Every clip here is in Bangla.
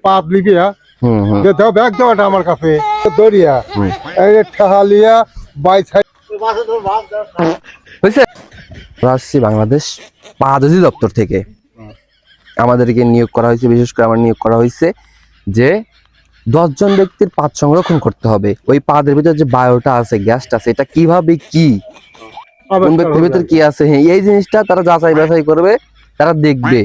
পাত লিবিয়া যে দাও ব্যাগ দাওটা আমার কাছে দরিয়া এই ঠাহালিয়া বাইছাই হয়েছে। আসছি বাংলাদেশ পাট অধিদপ্তর থেকে আমাদেরকে নিয়োগ করা হয়েছে, বিশেষ করে আমার নিয়োগ করা হয়েছে যে 10 জন ব্যক্তির পাট সংরক্ষণ করতে হবে। ওই পাটের ভিতরে যে বায়োটা আছে, গ্যাসটা আছে, এটা কিভাবে কি কোন ব্যক্তির ভিতরে কি আছে, হ্যাঁ এই জিনিসটা তারা যাচাই বাছাই করবে, তারা দেখবে।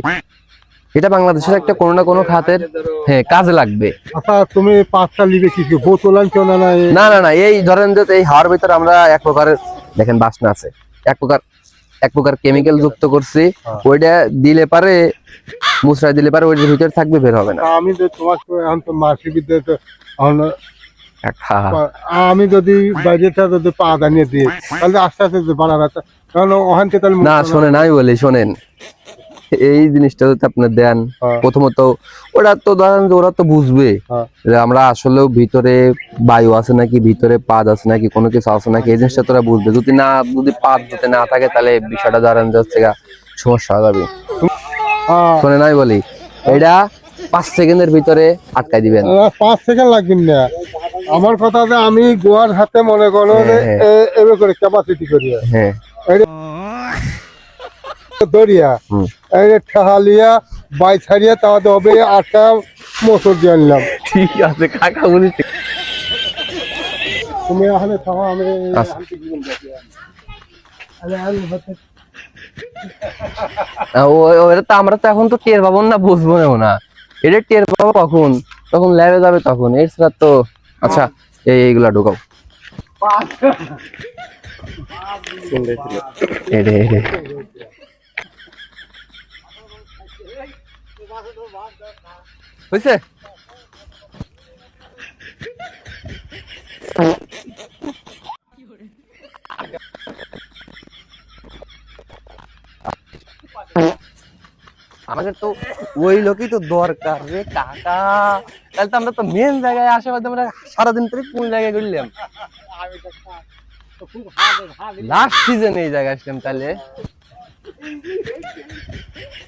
এটা বাংলাদেশের একটা কোনো না কোনো খাতের হ্যাঁ কাজে লাগবে। আচ্ছা তুমি পাঁচটা লিবে কি বোতল আনছো না? না না না, এই ধরেন যে এই হাওয়ার ভিতরে আমরা এক প্রকারের দেখেন বাসনা আছে, এক প্রকার কেমিক্যাল যুক্ত করছি, ওইটা দিলে পারে মুসরাই দিলে পারে ওইটার ভিতরে থাকবে, বের হবে না। আমি তো তোমাকে এখন তো মাসি বিদ্যুৎ হ্যাঁ আমি যদি বাইরেটা যদি পা দানিয়ে দিই তাহলে আস্তে আস্তে বানাবে, কারণ ওখান থেকে তাহলে না শোনেন, আমি বলি শোনেন, এই জিনিসটা যদি আপনি দেন প্রথমত ওরা তো ধরেন যে ওরা তো বুঝবে যে আমরা আসলেও ভিতরে বায়ু আছে নাকি, ভিতরে পাদ আছে নাকি, কোনো কিছু আছে নাকি, এই জিনিসটা তোরা বুঝবে। যদি পাদ যদি না থাকে তাহলে বিষয়টা ধরেন যে হচ্ছে সমস্যা হয়ে যাবে। শোনেন আমি বলি, এটা 5 সেকেন্ডের ভিতরে আটকাই দিবেন। 5 সেকেন্ড লাগবে না, আমার কথা যে আমি গোয়ার হাতে মনে করো এভাবে করে ক্যাপাসিটি করি হ্যাঁ দরিয়া এই ঠাহালিয়া বাইছাড়িয়া তাহলে হবে 8টা মোটর দিয়ে আনলাম। ঠিক আছে কাকা বলি, তুমি এখানে থাকো, আমি ওটা তো আমরা তো এখন তো টের পাবো না, বুঝবো না, এটা টের পাবো কখন, তখন ল্যাবে যাবে তখন। এর ছাড়া তো আচ্ছা এইগুলা ঢোকাও হয়েছে। আমাদের তো ওই লোকই তো দরকার রে কাকা, তাহলে তো আমরা তো মেন জায়গায় আশেপাশে আমরা সারাদিন ধরে কোন জায়গায় ঘুরলাম, লাস্ট সিজনে এই জায়গায় আসলাম তাহলে।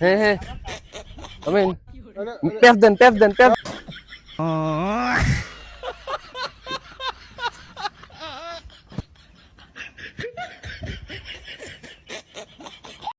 হ্যাঁ হ্যাঁ প্যাপ দেন